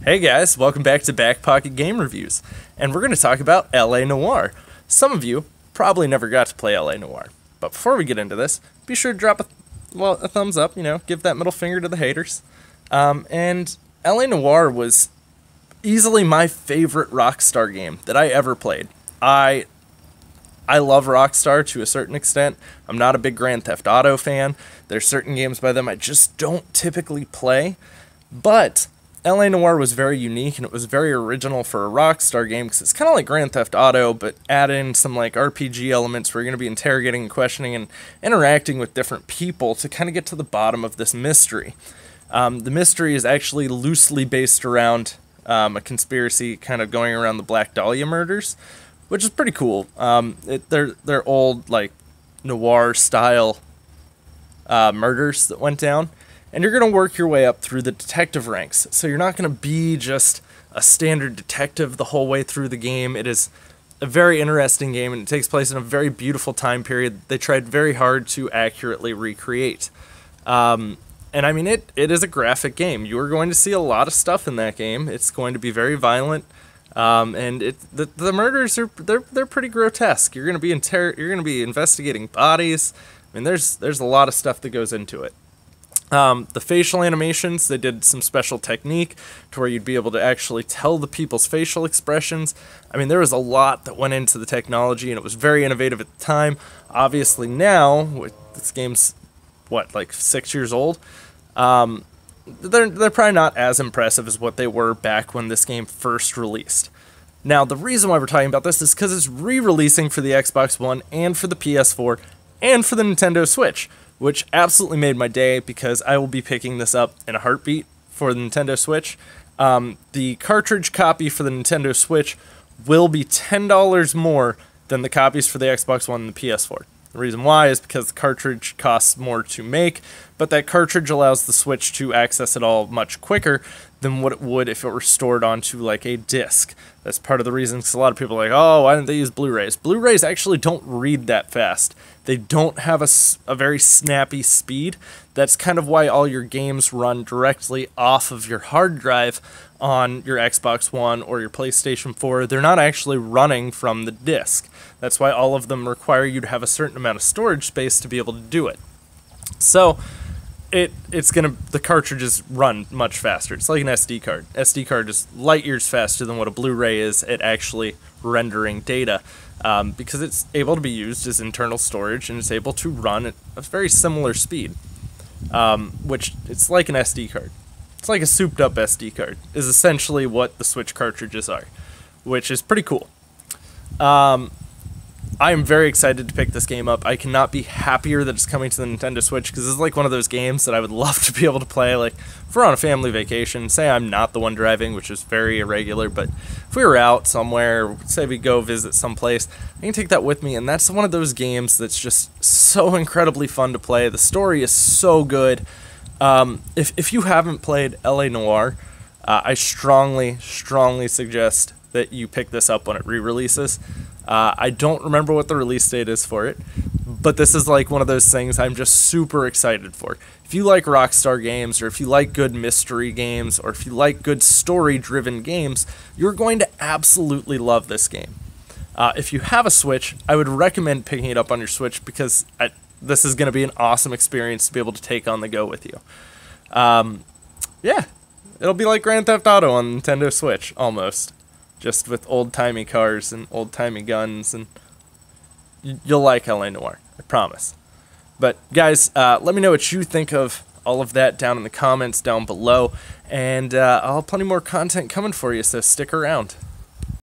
Hey guys, welcome back to Back Pocket Game Reviews, and we're going to talk about LA Noire. Some of you probably never got to play LA Noire, but before we get into this, be sure to drop a thumbs up, give that middle finger to the haters. And LA Noire was easily my favorite Rockstar game that I ever played. I love Rockstar to a certain extent. I'm not a big Grand Theft Auto fan. There's certain games by them I just don't typically play, but LA Noire was very unique, and it was very original for a Rockstar game, because it's kind of like Grand Theft Auto, but add in some like RPG elements where you're going to be interrogating and questioning and interacting with different people to kind of get to the bottom of this mystery. The mystery is actually loosely based around a conspiracy kind of going around the Black Dahlia murders, which is pretty cool. They're old, like, noir-style murders that went down. And you're going to work your way up through the detective ranks. So you're not going to be just a standard detective the whole way through the game. It is a very interesting game, and it takes place in a very beautiful time period they tried very hard to accurately recreate. And I mean, it is a graphic game. You are going to see a lot of stuff in that game. It's going to be very violent. And the murders they're pretty grotesque. You're going to be investigating bodies. I mean, there's a lot of stuff that goes into it. The facial animations, they did some special technique to where you'd be able to actually tell the people's facial expressions. I mean, there was a lot that went into the technology, and it was very innovative at the time. Obviously now, this game's, like 6 years old, they're probably not as impressive as what they were back when this game first released. Now, the reason why we're talking about this is because it's re-releasing for the Xbox One and for the PS4 and for the Nintendo Switch, which absolutely made my day because I will be picking this up in a heartbeat for the Nintendo Switch. The cartridge copy for the Nintendo Switch will be $10 more than the copies for the Xbox One and the PS4. The reason why is because the cartridge costs more to make, but that cartridge allows the Switch to access it all much quicker than what it would if it were stored onto like a disc. That's part of the reason, because a lot of people are like, oh, why didn't they use Blu-rays? Blu-rays actually don't read that fast. They don't have a very snappy speed. That's kind of why all your games run directly off of your hard drive on your Xbox One or your PlayStation 4. They're not actually running from the disc. That's why all of them require you to have a certain amount of storage space to be able to do it. So the cartridges run much faster. It's like an SD card. SD card is light years faster than what a Blu-ray is at actually rendering data, because it's able to be used as internal storage, and it's able to run at a very similar speed, which it's like an SD card. It's like a souped up SD card is essentially what the Switch cartridges are, which is pretty cool. I am very excited to pick this game up. I cannot be happier that it's coming to the Nintendo Switch, because this is like one of those games that I would love to be able to play, like, if we're on a family vacation. Say I'm not the one driving, which is very irregular, but if we were out somewhere, say we go visit someplace, I can take that with me, and that's one of those games that's just so incredibly fun to play. The story is so good. If you haven't played LA Noire, I strongly suggest that you pick this up when it re-releases. I don't remember what the release date is for it, but this is like one of those things I'm just super excited for. If you like Rockstar games, or if you like good mystery games, or if you like good story-driven games, you're going to absolutely love this game. If you have a Switch, I would recommend picking it up on your Switch, because this is going to be an awesome experience to be able to take on the go with you. Yeah, it'll be like Grand Theft Auto on Nintendo Switch, almost. Just with old-timey cars and old-timey guns, and you'll like LA Noire, I promise. But guys, let me know what you think of all of that down in the comments down below, and I'll have plenty more content coming for you, so stick around.